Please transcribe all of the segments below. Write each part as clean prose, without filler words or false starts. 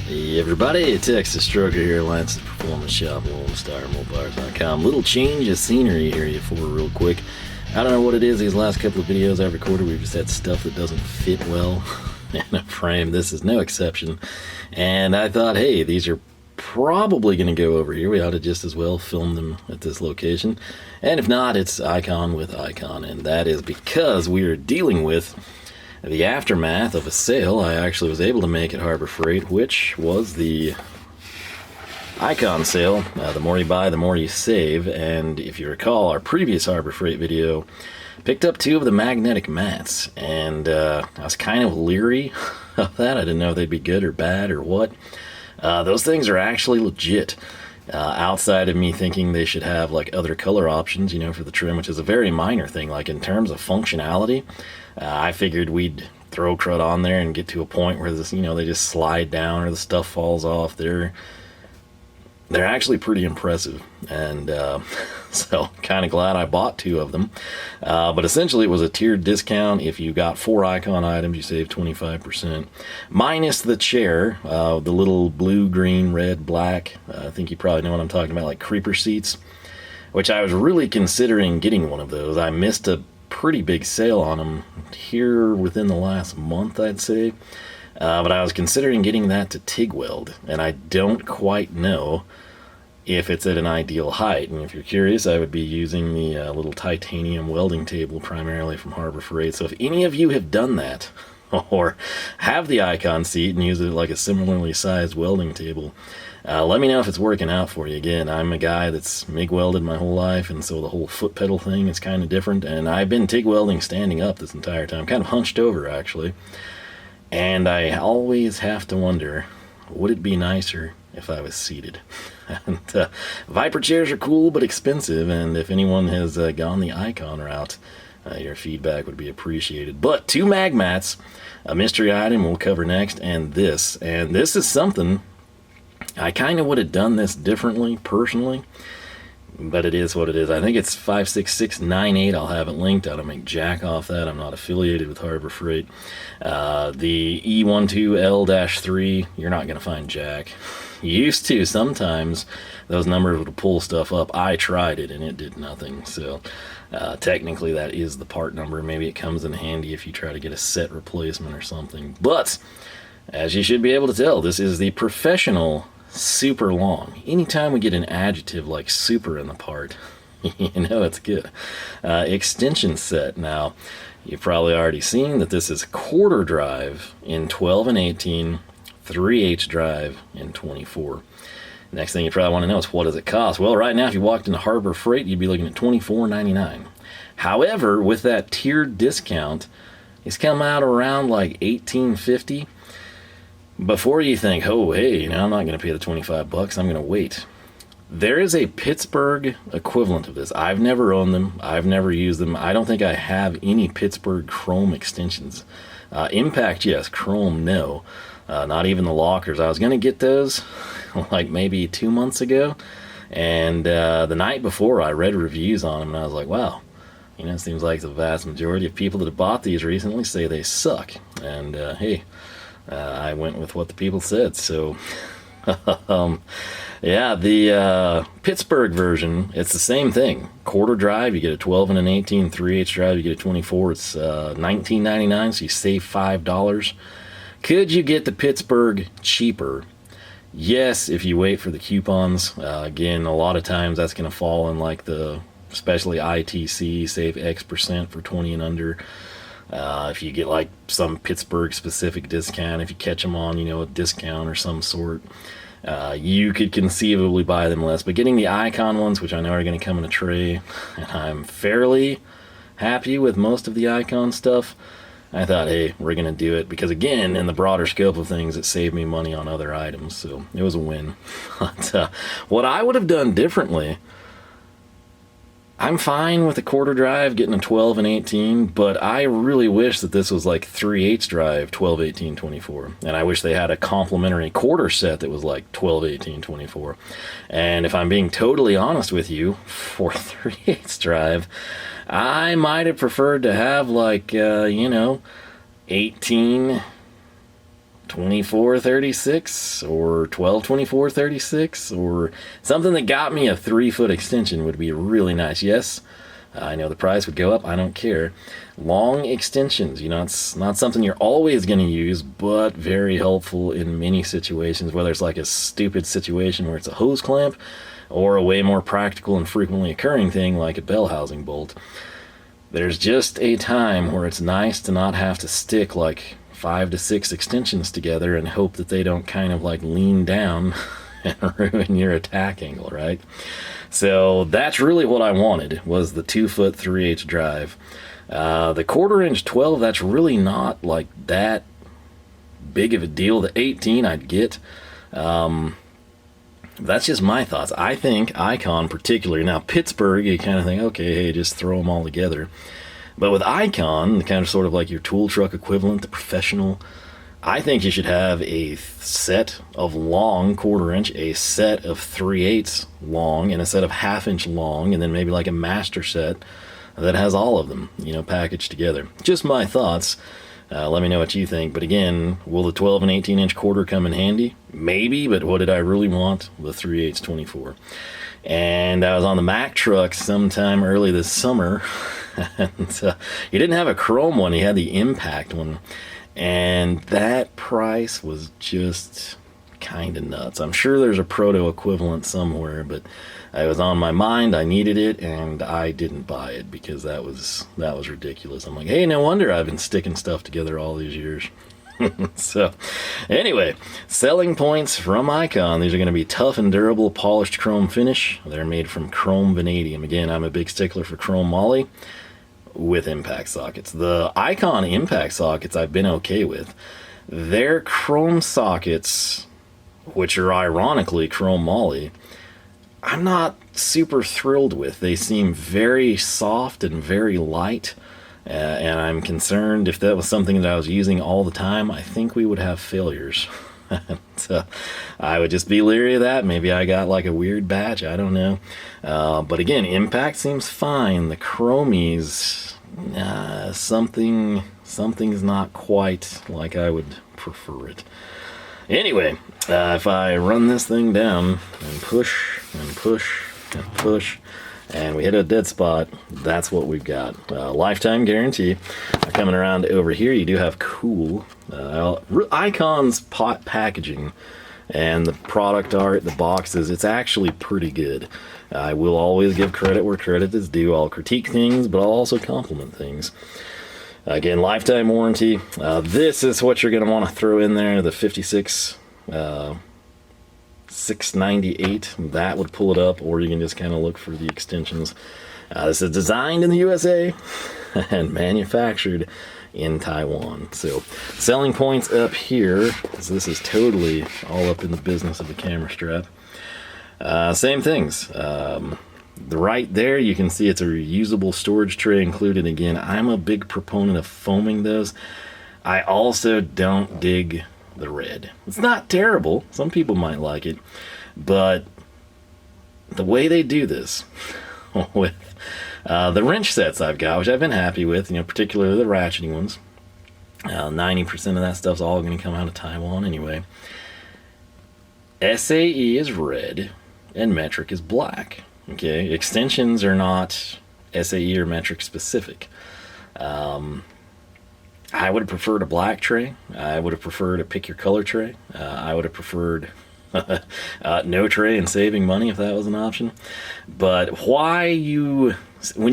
Hey everybody, Texas Trucker here, Lance at Performance Shop, LoneStarMopars.com. Little change of scenery here for real quick. I don't know what it is, these last couple of videos I've recorded, we've just had stuff that doesn't fit well in a frame. This is no exception. And I thought, hey, these are probably going to go over here. We ought to just as well film them at this location. And if not, it's icon with icon. And that is because we are dealing with the aftermath of a sale I actually was able to make at Harbor Freight, which was the icon sale. The more you buy, the more you save. And if you recall, our previous Harbor Freight video picked up 2 of the magnetic mats, and I was kind of leery of that. I didn't know if they'd be good or bad or what. Those things are actually legit. Outside of me thinking they should have like other color options, you know, for the trim, which is a very minor thing. Like in terms of functionality, I figured we'd throw crud on there and get to a point where this, you know, they just slide down or the stuff falls off. They're actually pretty impressive, and so kind of glad I bought 2 of them. But essentially it was a tiered discount. If you got 4 icon items, you save 25%, minus the chair, the little blue, green, red, black. I think you probably know what I'm talking about, like creeper seats, which I was really considering getting one of those. I missed a pretty big sale on them here within the last month, I'd say. But I was considering getting that to TIG weld, and I don't quite know if it's at an ideal height. And if you're curious, I would be using the little titanium welding table primarily from Harbor Freight. So if any of you have done that, or have the icon seat and use it like a similarly sized welding table, let me know if it's working out for you. Again, I'm a guy that's MIG welded my whole life, and so the whole foot pedal thing is kind of different. And I've been TIG welding standing up this entire time, kind of hunched over actually. And I always have to wonder, would it be nicer if I was seated? And Viper chairs are cool but expensive, and if anyone has gone the icon route, your feedback would be appreciated. But 2 mag mats, a mystery item we'll cover next, and this is something I kind of would have done this differently personally, but it is what it is. I think it's 56698. I'll have it linked. I don't make jack off that. I'm not affiliated with Harbor Freight. The E12L-3, you're not going to find jack. You used to. Sometimes those numbers would pull stuff up. I tried it and it did nothing. So technically that is the part number. Maybe it comes in handy if you try to get a set replacement or something. But as you should be able to tell, this is the professional super long. Anytime we get an adjective like super in the part, you know it's good. Extension set. Now, you've probably already seen that this is quarter drive in 12 and 18, 3/8 drive in 24. Next thing you probably want to know is, what does it cost? Well, right now, if you walked into Harbor Freight, you'd be looking at $24.99. However, with that tiered discount, it's come out around like $18.50. Before you think, oh, hey, you know, I'm not going to pay the $25, I'm going to wait. There is a Pittsburgh equivalent of this. I've never owned them. I've never used them. I don't think I have any Pittsburgh chrome extensions. Impact, yes. Chrome, no. Not even the lockers. I was going to get those like maybe 2 months ago. And the night before, I read reviews on them, and I was like, wow. You know, it seems like the vast majority of people that have bought these recently say they suck. And, hey, I went with what the people said. So, yeah, the Pittsburgh version, it's the same thing. Quarter drive, you get a 12 and an 18. 3/8 drive, you get a 24. It's $19.99, so you save $5. Could you get the Pittsburgh cheaper? Yes, if you wait for the coupons. Again, a lot of times that's going to fall in like the, especially ITC, save X% for 20 and under. If you get like some Pittsburgh specific discount, if you catch them on, you know, a discount or some sort, you could conceivably buy them less. But getting the icon ones, which I know are going to come in a tray, and I'm fairly happy with most of the icon stuff, I thought, hey, we're going to do it. Because again, in the broader scope of things, it saved me money on other items. So it was a win. But what I would have done differently, I'm fine with a quarter drive, getting a 12 and 18, but I really wish that this was like 3/8 drive, 12, 18, 24. And I wish they had a complimentary quarter set that was like 12, 18, 24. And if I'm being totally honest with you, for 3/8 drive, I might have preferred to have like, you know, 18, 2436 or 122436 or something that got me a 3-foot extension would be really nice. Yes, I know the price would go up. I don't care. Long extensions, you know, it's not something you're always going to use, but very helpful in many situations, whether it's like a stupid situation where it's a hose clamp or a way more practical and frequently occurring thing like a bell housing bolt. There's just a time where it's nice to not have to stick like 5 to 6 extensions together and hope that they don't kind of like lean down and ruin your attack angle, right? So that's really what I wanted, was the 2-foot 3/8 drive. The 1/4-inch 12, that's really not like that big of a deal. The 18 I'd get. That's just my thoughts. I think Icon particularly, now Pittsburgh, you kind of think, okay, hey, just throw them all together. But with Icon, kind of sort of like your tool truck equivalent, the professional, I think you should have a set of long 1/4-inch, a set of 3/8 long, and a set of 1/2-inch long, and then maybe like a master set that has all of them, you know, packaged together. Just my thoughts. Let me know what you think. But again, will the 12 and 18-inch 1/4 come in handy? Maybe, but what did I really want? The 3/8 24. And I was on the Mack truck sometime early this summer, and he didn't have a chrome one, he had the impact one. And that price was just kind of nuts. I'm sure there's a proto equivalent somewhere, but it was on my mind, I needed it, and I didn't buy it because that was ridiculous. I'm like, hey, no wonder I've been sticking stuff together all these years. So anyway, selling points from Icon. These are going to be tough and durable polished chrome finish. They're made from chrome vanadium. Again, I'm a big stickler for chrome moly with impact sockets. The Icon impact sockets I've been okay with. Their chrome sockets, which are ironically chrome moly, I'm not super thrilled with. They seem very soft and very light, and I'm concerned if that was something that I was using all the time, I think we would have failures. So I would just be leery of that. Maybe I got like a weird batch, I don't know. But again, impact seems fine. The chromies, something's not quite like I would prefer it. Anyway, if I run this thing down and push and push and push, and we hit a dead spot, that's what we've got. Lifetime guarantee. Coming around over here, you do have cool Icon's packaging and the product art, the boxes. It's actually pretty good. I will always give credit where credit is due. I'll critique things, but I'll also compliment things. Again, lifetime warranty. This is what you're going to want to throw in there, the 56 698. That would pull it up, or you can just kind of look for the extensions. This is designed in the USA and manufactured in Taiwan. So selling points up here, because this is totally all up in the business of the camera strap. Same things. Right there, you can see it's a reusable storage tray included. Again, I'm a big proponent of foaming those. I also don't dig the red. It's not terrible. Some people might like it, but the way they do this with the wrench sets I've got, which I've been happy with, you know, particularly the ratcheting ones. 90% of that stuff's all going to come out of Taiwan anyway. SAE is red and metric is black. Okay, extensions are not SAE or metric specific. I would have preferred a black tray. I would have preferred a pick your color tray. I would have preferred no tray and saving money if that was an option. But when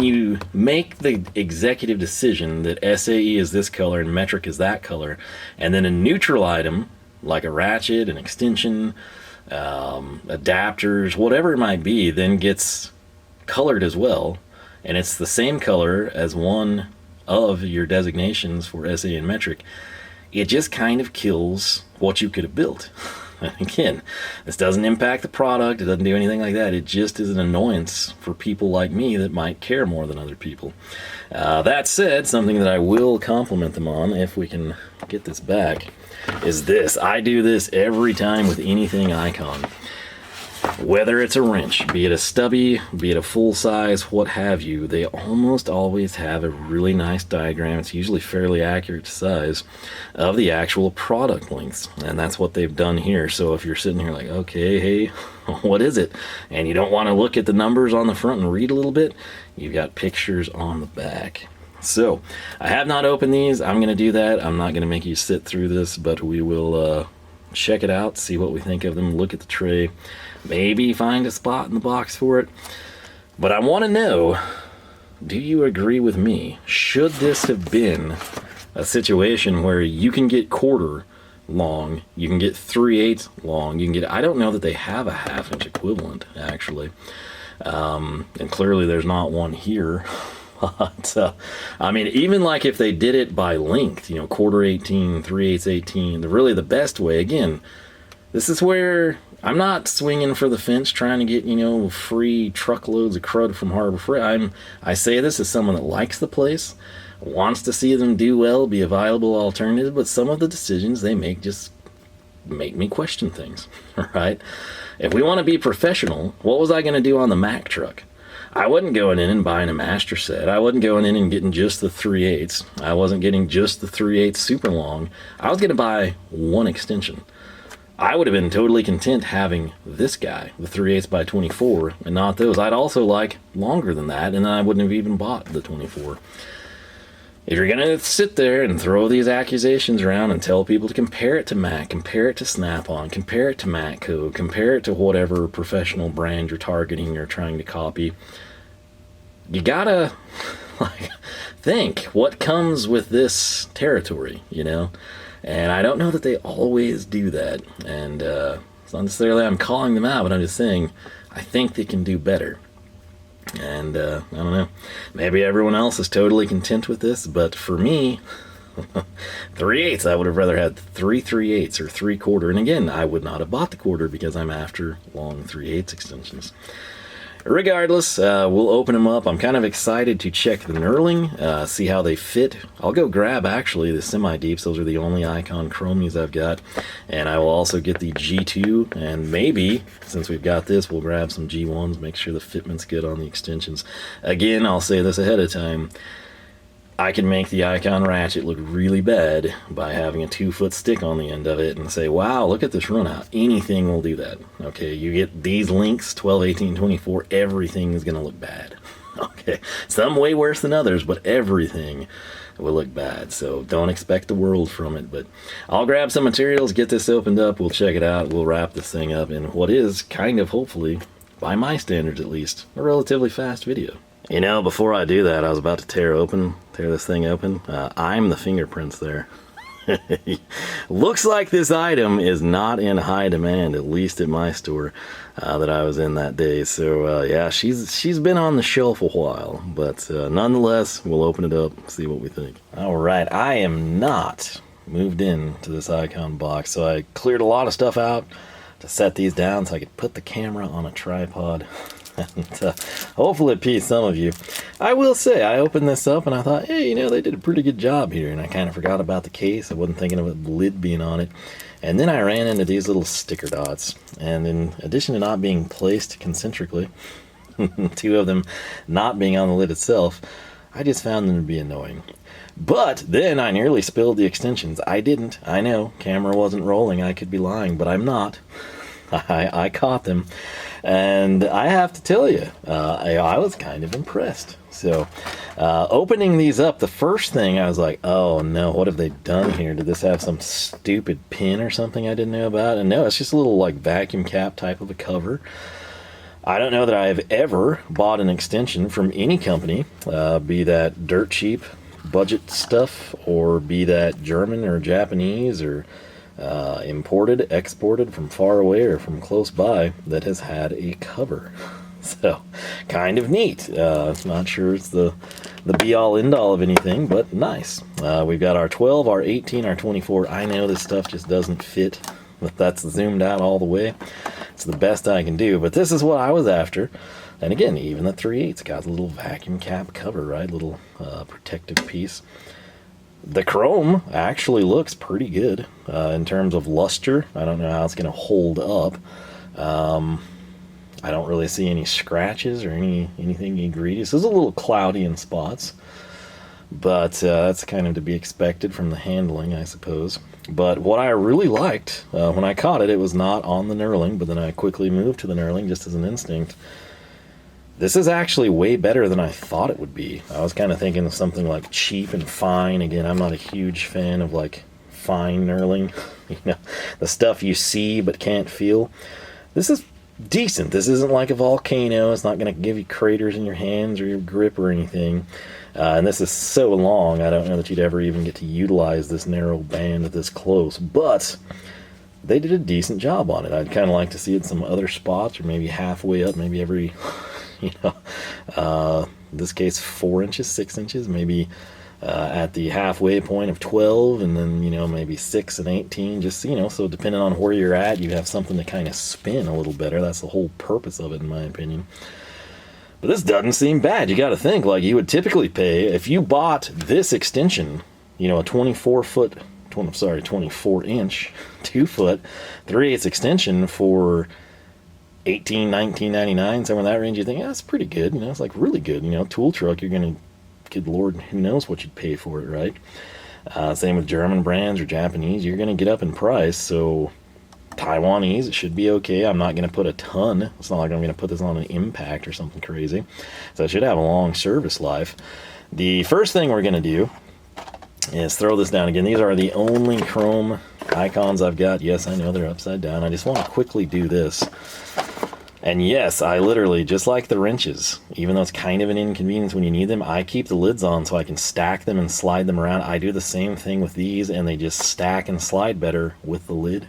you make the executive decision that SAE is this color and metric is that color, and then a neutral item like a ratchet, an extension, adapters, whatever it might be, then gets colored as well, and it's the same color as one of your designations for SAE and metric, it just kind of kills what you could have built. Again, this doesn't impact the product, it doesn't do anything like that, it just is an annoyance for people like me that might care more than other people. That said, something that I will compliment them on, if we can get this back, is this. I do this every time with anything Icon. Whether it's a wrench, be it a stubby, be it a full size, what have you, they almost always have a really nice diagram. It's usually fairly accurate to size of the actual product lengths, and that's what they've done here. So if you're sitting here like, okay, hey, what is it? And you don't want to look at the numbers on the front and read a little bit, you've got pictures on the back. So I have not opened these. I'm going to do that. I'm not going to make you sit through this, but we will check it out, see what we think of them, look at the tray, maybe find a spot in the box for it. But I want to know, do you agree with me? Should this have been a situation where you can get quarter long, you can get 3/8 long, you can get, I don't know that they have a 1/2 inch equivalent actually, and clearly there's not one here. But I mean, even like if they did it by length, you know, 1/4 18, 3/8 18, really the best way, again, this is where I'm not swinging for the fence trying to get, you know, free truckloads of crud from Harbor Freight. I say this as someone that likes the place, wants to see them do well, be a viable alternative, but some of the decisions they make just make me question things, right? If we want to be professional, what was I going to do on the Mack truck? I wasn't going in and buying a master set. I wasn't going in and getting just the 3/8. I wasn't getting just the 3/8 super long. I was going to buy one extension. I would have been totally content having this guy, the 3/8 by 24, and not those. I'd also like longer than that, and then I wouldn't have even bought the 24. If you're going to sit there and throw these accusations around and tell people to compare it to Mack, compare it to Snap-on, compare it to Matco, compare it to whatever professional brand you're targeting or trying to copy, you gotta like think what comes with this territory, you know? And I don't know that they always do that. And it's not necessarily I'm calling them out, but I'm just saying I think they can do better. And I don't know, maybe everyone else is totally content with this, but for me, 3/8, I would have rather had 3/3/8 or 3/4. And again, I would not have bought the quarter because I'm after long 3/8 extensions. Regardless, we'll open them up. I'm kind of excited to check the Knurling, see how they fit. I'll go grab, actually, the semi-deeps. Those are the only Icon Chromies I've got. And I will also get the G2, and maybe, since we've got this, we'll grab some G1s, make sure the fitment's good on the extensions. Again, I'll say this ahead of time. I can make the Icon Ratchet look really bad by having a 2-foot stick on the end of it and say, wow, look at this run out. Anything will do that. Okay, you get these links, 12, 18, 24, everything is going to look bad. Okay, some way worse than others, but everything will look bad. So don't expect the world from it. But I'll grab some materials, get this opened up, we'll check it out, we'll wrap this thing up in what is kind of, hopefully, by my standards at least, a relatively fast video. You know, before I do that, I was about to tear this thing open. I'm the fingerprints there. Looks like this item is not in high demand, at least at my store that I was in that day. So yeah, she's been on the shelf a while, but nonetheless, we'll open it up, see what we think. All right, I am not moved into this Icon box, so I cleared a lot of stuff out to set these down so I could put the camera on a tripod. And hopefully it pleased some of you. I will say, I opened this up and I thought, hey, you know, they did a pretty good job here, and I kind of forgot about the case. I wasn't thinking of the lid being on it. And then I ran into these little sticker dots, and in addition to not being placed concentrically, 2 of them not being on the lid itself, I just found them to be annoying. But then I nearly spilled the extensions. I didn't. I know, camera wasn't rolling. I could be lying, but I'm not. I caught them, and I have to tell you, I was kind of impressed. So opening these up, the first thing I was like, oh no, what have they done here? Did this have some stupid pin or something I didn't know about? And no, it's just a little like vacuum cap type of a cover. I don't know that I have ever bought an extension from any company, be that dirt cheap budget stuff, or be that German or Japanese or imported, exported from far away or from close by, that has had a cover. So kind of neat. Not sure it's the be-all end-all of anything, but nice. We've got our 12, our 18, our 24. I know this stuff just doesn't fit, but that's zoomed out all the way. It's the best I can do, but this is what I was after. And again, even the 3/8's got a little vacuum cap cover, right? Little protective piece. The chrome actually looks pretty good in terms of luster. I don't know how it's going to hold up. I don't really see any scratches or anything egregious. It's a little cloudy in spots, but that's kind of to be expected from the handling, I suppose. But what I really liked when I caught it, it was not on the Knurling, but then I quickly moved to the Knurling just as an instinct. This is actually way better than I thought it would be. I was kind of thinking of something like cheap and fine. Again, I'm not a huge fan of like fine Knurling, you know, the stuff you see but can't feel. This is decent. This isn't like a volcano. It's not going to give you craters in your hands or your grip or anything. And this is so long, I don't know that you'd ever even get to utilize this narrow band this close. But they did a decent job on it. I'd kind of like to see it in some other spots, or maybe halfway up, maybe every, you know, in this case 4 inches, 6 inches, maybe at the halfway point of 12, and then, you know, maybe 6 and 18, just, you know, so depending on where you're at, you have something to kind of spin a little better. That's the whole purpose of it, in my opinion. But this doesn't seem bad. You got to think, like, you would typically pay, if you bought this extension, you know, a 24 inch, 2-foot, 3/8 extension for $18, $19.99, somewhere in that range, you think, yeah, that's pretty good. You know, it's like really good. You know, tool truck, you're going to, good Lord, who knows what you'd pay for it, right? Same with German brands or Japanese, you're going to get up in price. So Taiwanese, it should be okay. I'm not going to put a ton. It's not like I'm going to put this on an impact or something crazy. So it should have a long service life. The first thing we're going to do is throw this down again. These are the only chrome icons I've got. Yes, I know they're upside down. I just want to quickly do this. And yes, I literally, just like the wrenches, even though it's kind of an inconvenience when you need them, I keep the lids on so I can stack them and slide them around. I do the same thing with these, and they just stack and slide better with the lid.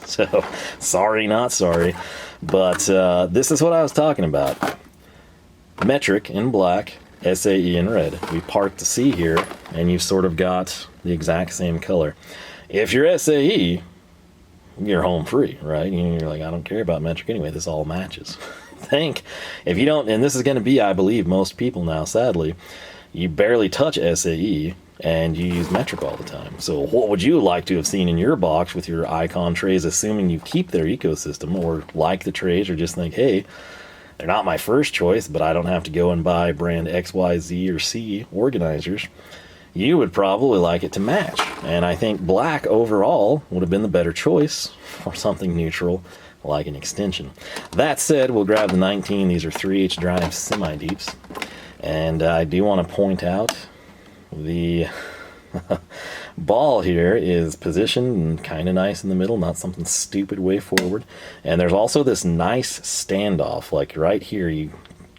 So, sorry, not sorry. But this is what I was talking about. Metric in black, SAE in red. We part the C here, and you've sort of got the exact same color. If you're SAE, you're home free, right? You're like, I don't care about metric anyway. This all matches. If you don't, and this is going to be, I believe, most people now, sadly, you barely touch SAE, and you use metric all the time. So what would you like to have seen in your box with your icon trays, assuming you keep their ecosystem, or like the trays, or just think, hey, they're not my first choice, but I don't have to go and buy brand X, Y, Z, or C organizers. You would probably like it to match. And I think black overall would have been the better choice, or something neutral like an extension. That said, we'll grab the 19. These are 3/8 drive semi-deeps. And I do want to point out the ball here is positioned kind of nice in the middle, not something stupid way forward. And there's also this nice standoff, like right here, you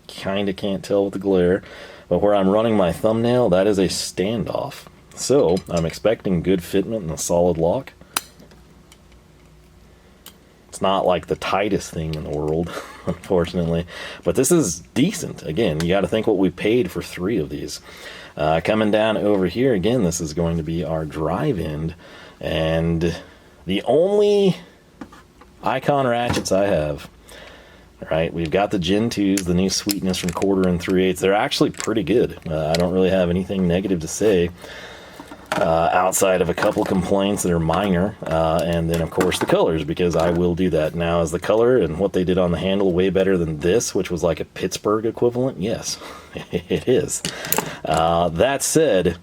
kind of can't tell with the glare, but where I'm running my thumbnail, that is a standoff. So I'm expecting good fitment and a solid lock. It's not like the tightest thing in the world, unfortunately, but this is decent. Again, you got to think what we paid for 3 of these. Coming down over here, again, this is going to be our drive end, and the only icon ratchets I have, right, we've got the Gen 2s, the new sweetness from 1/4 and 3/8. They're actually pretty good. I don't really have anything negative to say, outside of a couple complaints that are minor, and then of course the colors, because I will do that. Now, is the color and what they did on the handle way better than this, which was like a Pittsburgh equivalent? Yes, it is. That said,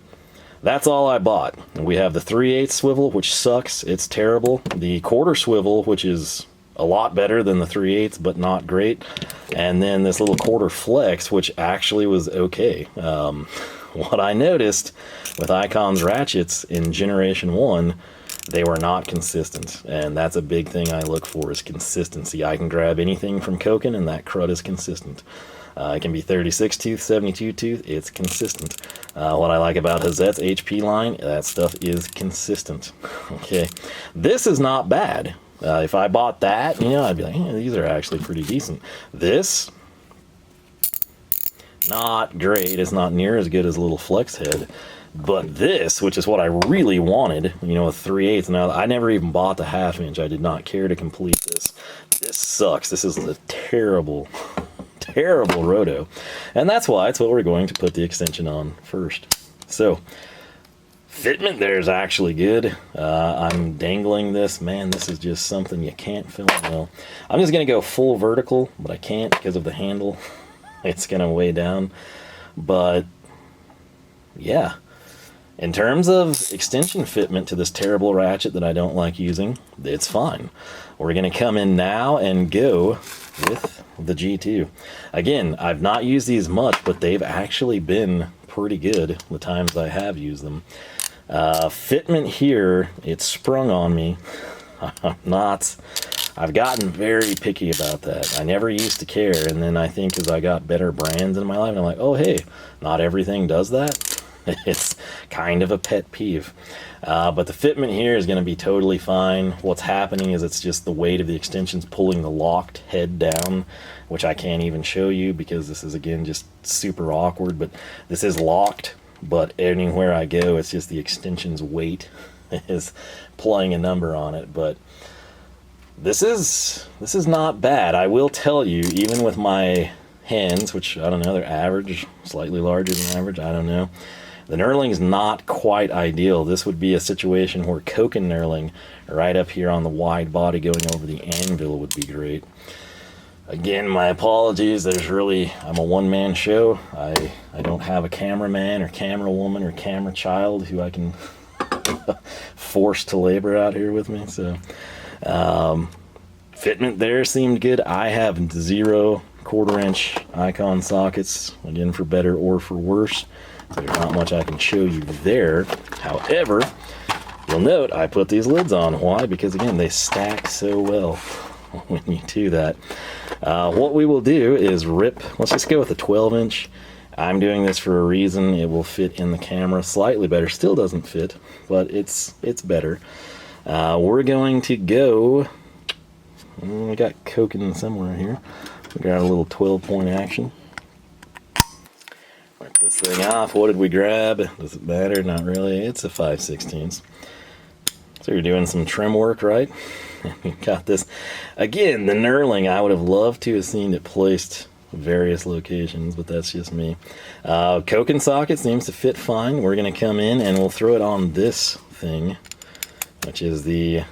that's all I bought. We have the 3/8 swivel, which sucks. It's terrible. The 1/4 swivel, which is a lot better than the 3/8, but not great. And then this little 1/4 flex, which actually was okay. What I noticed with Icon's ratchets in Generation 1, they were not consistent. And that's a big thing I look for, is consistency. I can grab anything from Koken, and that crud is consistent. It can be 36 tooth, 72 tooth, it's consistent. What I like about Hazette's HP line, that stuff is consistent. Okay, this is not bad. If I bought that, you know, I'd be like, yeah, these are actually pretty decent. This, not great. It's not near as good as a little flex head. But this, which is what I really wanted, you know, a 3/8. Now, I never even bought the 1/2 inch. I did not care to complete this. This sucks. This is a terrible, terrible roto. And that's why it's what we're going to put the extension on first. So, Fitment there is actually good. I'm dangling this. Man, this is just something you can't film well. I'm just going to go full vertical, but I can't because of the handle. It's going to weigh down. But, yeah. In terms of extension fitment to this terrible ratchet that I don't like using, it's fine. We're going to come in now and go with the G2. Again, I've not used these much, but they've actually been pretty good the times I have used them. Fitment here, it's sprung on me. I've gotten very picky about that. I never used to care, and then I think as I got better brands in my life, I'm like, oh hey, not everything does that. It's kind of a pet peeve. But the fitment here is going to be totally fine. What's happening is it's just the weight of the extensions pulling the locked head down, which I can't even show you because this is, again, just super awkward. But this is locked, but anywhere I go, it's just the extension's weight is playing a number on it. But this is not bad. I will tell you, even with my hands, which, I don't know, they're average, slightly larger than average, I don't know. The knurling is not quite ideal. This would be a situation where Koken knurling right up here on the wide body going over the anvil would be great. Again, my apologies. I'm a one-man show. I don't have a cameraman or camera woman or camera child who I can force to labor out here with me. So, fitment there seemed good. I have 0 1/4-inch icon sockets, again, for better or for worse. So there's not much I can show you there. However, you'll note I put these lids on. Why? Because, again, they stack so well when you do that. What we will do is let's just go with a 12-inch. I'm doing this for a reason. It will fit in the camera slightly better. Still doesn't fit, but it's better. We're going to go, we got Koken somewhere here. We got a little 12-point action. Rip this thing off. What did we grab? Does it matter? Not really. It's a 5/16. So you're doing some trim work, right? We got this. Again, the knurling, I would have loved to have seen it placed various locations, but that's just me. Koken socket seems to fit fine. We're going to come in and we'll throw it on this thing, which is the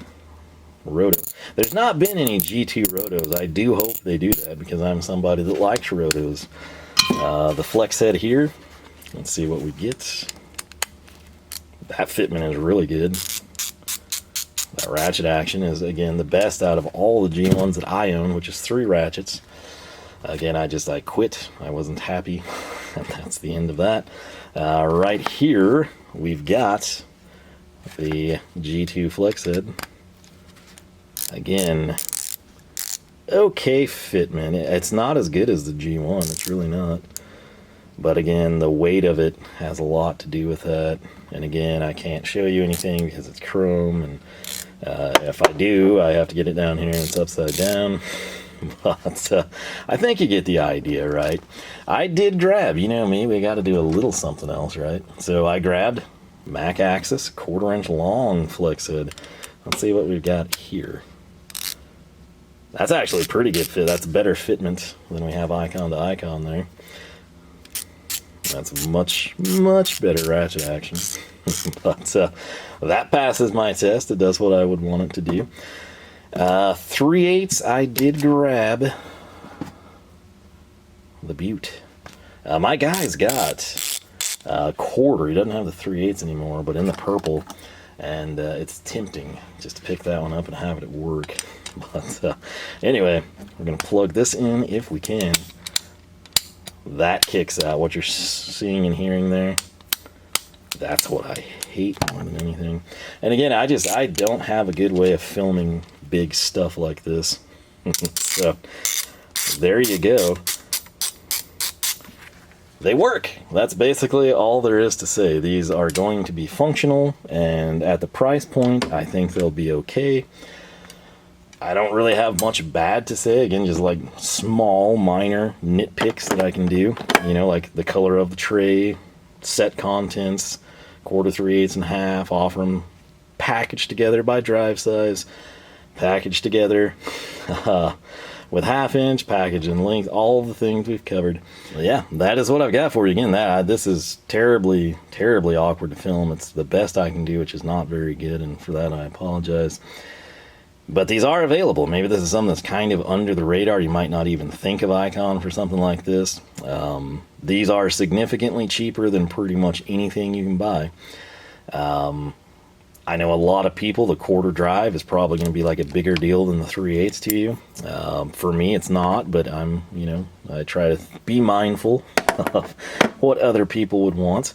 roto. There's not been any G2 rotos. I do hope they do that because I'm somebody that likes rotos. The flex head here, let's see what we get. That fitment is really good. That ratchet action is, again, the best out of all the G1s that I own, which is 3 ratchets. Again, I quit. I wasn't happy, and that's the end of that. Right here, we've got the G2 flex head. Again, okay fitment. It's not as good as the G1. It's really not. But again, the weight of it has a lot to do with that. And again, I can't show you anything because it's chrome. And if I do, I have to get it down here and it's upside down. But I think you get the idea, right? I did grab, you know me, we got to do a little something else, right? So I grabbed Mac Axis 1/4-inch long flex head. Let's see what we've got here. That's actually a pretty good fit. That's better fitment than we have icon to icon there. That's much, much better ratchet action. But that passes my test. It does what I would want it to do. 3/8 I did grab the Butte. My guy's got a 1/4. He doesn't have the 3/8 anymore, but in the purple. And it's tempting just to pick that one up and have it at work. But anyway, we're going to plug this in if we can. That kicks out. What you're seeing and hearing there, that's what I hate more than anything. And again, I don't have a good way of filming big stuff like this. So there you go. They work. That's basically all there is to say. These are going to be functional, and at the price point, I think they'll be okay. I don't really have much bad to say. Again, just like small, minor nitpicks that I can do. You know, like the color of the tray, set contents, 1/4, 3/8, and 1/2. Offer them packaged together by drive size, packaged together. with 1/2 inch package and length, all the things we've covered. Yeah, that is what I've got for you. Again, this is terribly awkward to film. It's the best I can do, which is not very good, and for that I apologize. But these are available. Maybe this is something that's kind of under the radar. You might not even think of Icon for something like this. These are significantly cheaper than pretty much anything you can buy. I know a lot of people, the quarter drive is probably going to be like a bigger deal than the 3/8 to you. For me, it's not, but I try to be mindful of what other people would want.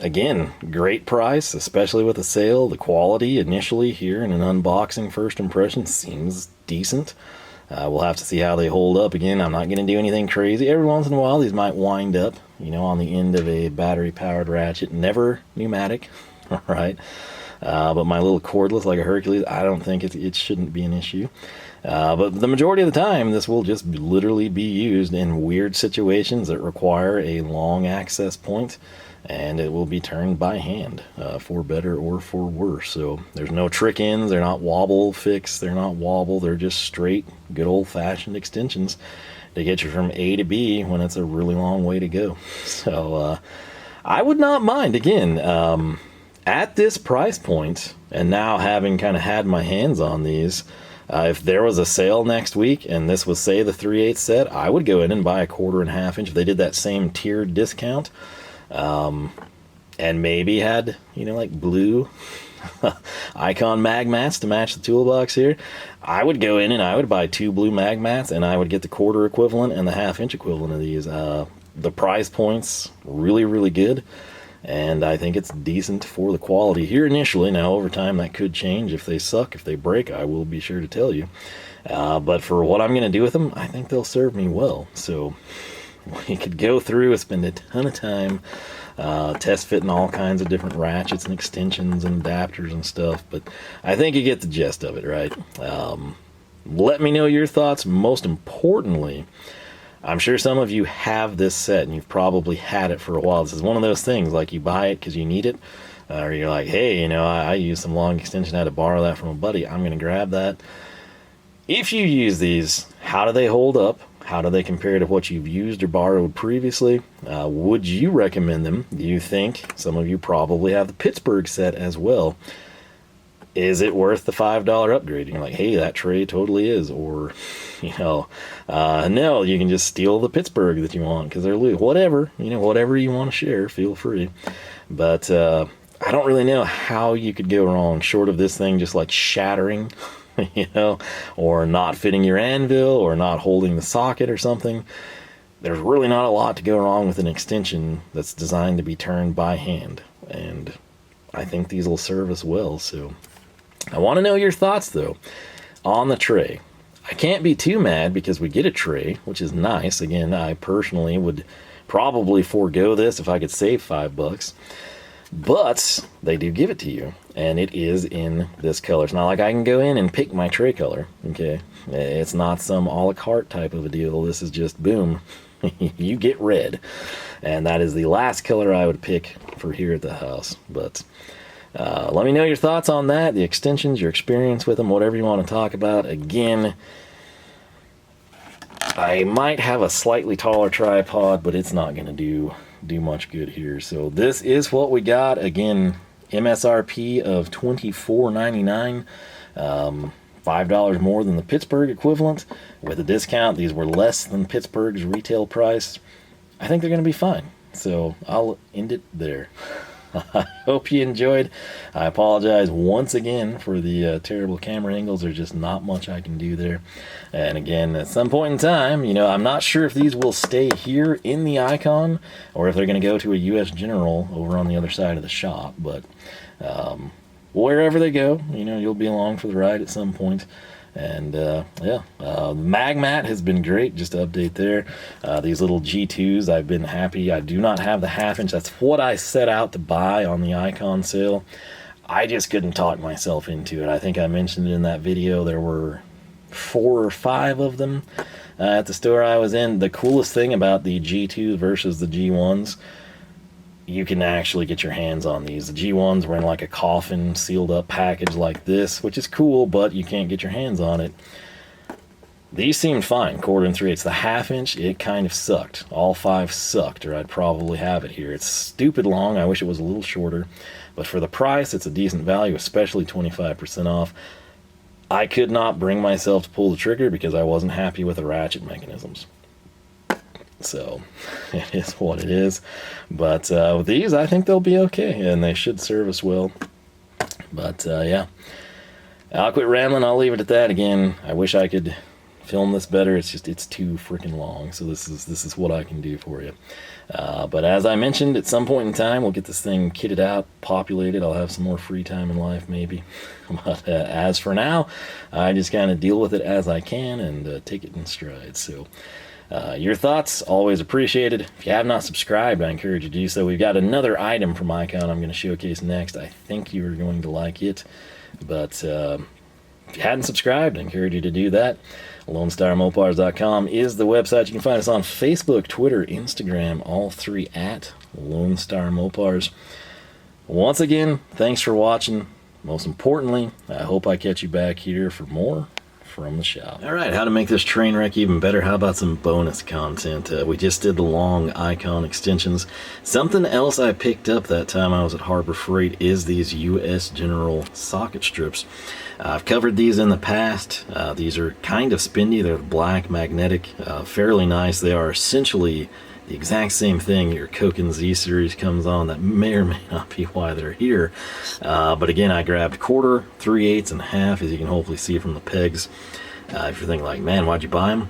Again, great price, especially with a sale. The quality initially here in an unboxing first impression seems decent. We'll have to see how they hold up. Again, I'm not going to do anything crazy. Every once in a while, these might wind up, on the end of a battery-powered ratchet. Never pneumatic, all right? But my little cordless, like a Hercules, I don't think it shouldn't be an issue. But the majority of the time, this will just literally be used in weird situations that require a long access point, and it will be turned by hand, for better or for worse. So there's no trick ends, they're not wobble fix, they're not wobble, they're just straight, good old-fashioned extensions to get you from A to B when it's a really long way to go. So I would not mind, again, at this price point, and now having kind of had my hands on these, if there was a sale next week and this was, say, the 3/8 set, I would go in and buy a 1/4 and 1/2 inch. If they did that same tiered discount, and maybe had, like blue Icon mag mats to match the toolbox here, I would go in and I would buy 2 blue mag mats, and I would get the 1/4 equivalent and the 1/2 inch equivalent of these. The price point's really good, and I think it's decent for the quality here initially. Now over time that could change. If they suck, if they break, I will be sure to tell you. But for what I'm going to do with them, I think they'll serve me well. So we could go through and spend a ton of time test fitting all kinds of different ratchets and extensions and adapters and stuff, but I think you get the gist of it, right? Let me know your thoughts. Most importantly, I'm sure some of you have this set and you've probably had it for a while. This is one of those things, like you buy it because you need it, or you're like, hey, I use some long extension, I had to borrow that from a buddy, I'm going to grab that. If you use these, how do they hold up? How do they compare to what you've used or borrowed previously? Would you recommend them? Do you think, some of you probably have the Pittsburgh set as well, is it worth the $5 upgrade? You're like, hey, that tray totally is. Or, no, you can just steal the Pittsburgh that you want because they're loose. Whatever, whatever you want to share, feel free. But I don't really know how you could go wrong short of this thing just like shattering, or not fitting your anvil, or not holding the socket or something. There's really not a lot to go wrong with an extension that's designed to be turned by hand, and I think these will serve us well. So I want to know your thoughts though on the tray. I can't be too mad because we get a tray, which is nice. Again, I personally would probably forego this if I could save $5. But they do give it to you, and it is in this color. It's not like I can go in and pick my tray color, okay? It's not some a la carte type of a deal. This is just, boom, you get red. And that is the last color I would pick for here at the house. But let me know your thoughts on that, the extensions, your experience with them, whatever you want to talk about. Again, I might have a slightly taller tripod, but it's not going to do much good here. So this is what we got. Again, MSRP of $24.99, $5 more than the Pittsburgh equivalent. With a discount, these were less than Pittsburgh's retail price. I think they're going to be fine. So I'll end it there. I hope you enjoyed. I apologize once again for the terrible camera angles. There's just not much I can do there. And again, at some point in time, I'm not sure if these will stay here in the Icon or if they're going to go to a U.S. General over on the other side of the shop. But wherever they go, you'll be along for the ride at some point. And Magmat has been great. Just to update there, these little G2s, I've been happy. I do not have the 1/2 inch. That's what I set out to buy on the Icon sale. I just couldn't talk myself into it. I think I mentioned it in that video. There were 4 or 5 of them at the store I was in. The coolest thing about the G2s versus the G1s, you can actually get your hands on these. The G1s were in like a coffin sealed up package like this, which is cool, but you can't get your hands on it. These seemed fine, 1/4 and 3/8. The 1/2 inch, it kind of sucked. All 5 sucked, or I'd probably have it here. It's stupid long. I wish it was a little shorter, but for the price, it's a decent value, especially 25% off. I could not bring myself to pull the trigger because I wasn't happy with the ratchet mechanisms. So it is what it is. But with these, I think they'll be okay, and they should serve us well. But yeah, I'll quit rambling. I'll leave it at that. Again, I wish I could film this better. It's just, it's too freaking long. So this is what I can do for you. But as I mentioned, at some point in time, we'll get this thing kitted out, populated. I'll have some more free time in life, maybe. But as for now, I just kind of deal with it as I can and take it in stride. So your thoughts, always appreciated. If you have not subscribed, I encourage you to do so. We've got another item from Icon I'm going to showcase next. I think you are going to like it. But if you hadn't subscribed, I encourage you to do that. LoneStarMopars.com is the website. You can find us on Facebook, Twitter, Instagram, all 3 at Lone Star Mopars. Once again, thanks for watching. Most importantly, I hope I catch you back here for more from the shop. Alright, how to make this train wreck even better. How about some bonus content? We just did the long Icon extensions. Something else I picked up that time I was at Harbor Freight is these US General socket strips. I've covered these in the past. These are kind of spendy. They're black, magnetic, fairly nice. They are essentially the exact same thing your Koken Z series comes on. That may or may not be why they're here. But again, I grabbed 1/4, 3/8, and 1/2, as you can hopefully see from the pegs. If you're thinking like, man, why'd you buy them?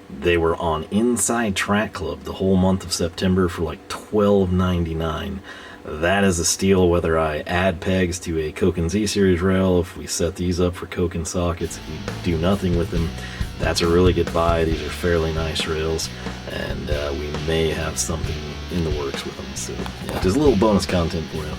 They were on Inside Track Club the whole month of September for like $12.99. That is a steal, whether I add pegs to a Koken Z series rail, if we set these up for Koken sockets, if we do nothing with them, that's a really good buy. These are fairly nice rails, and we may have something in the works with them. So yeah, just a little bonus content for you.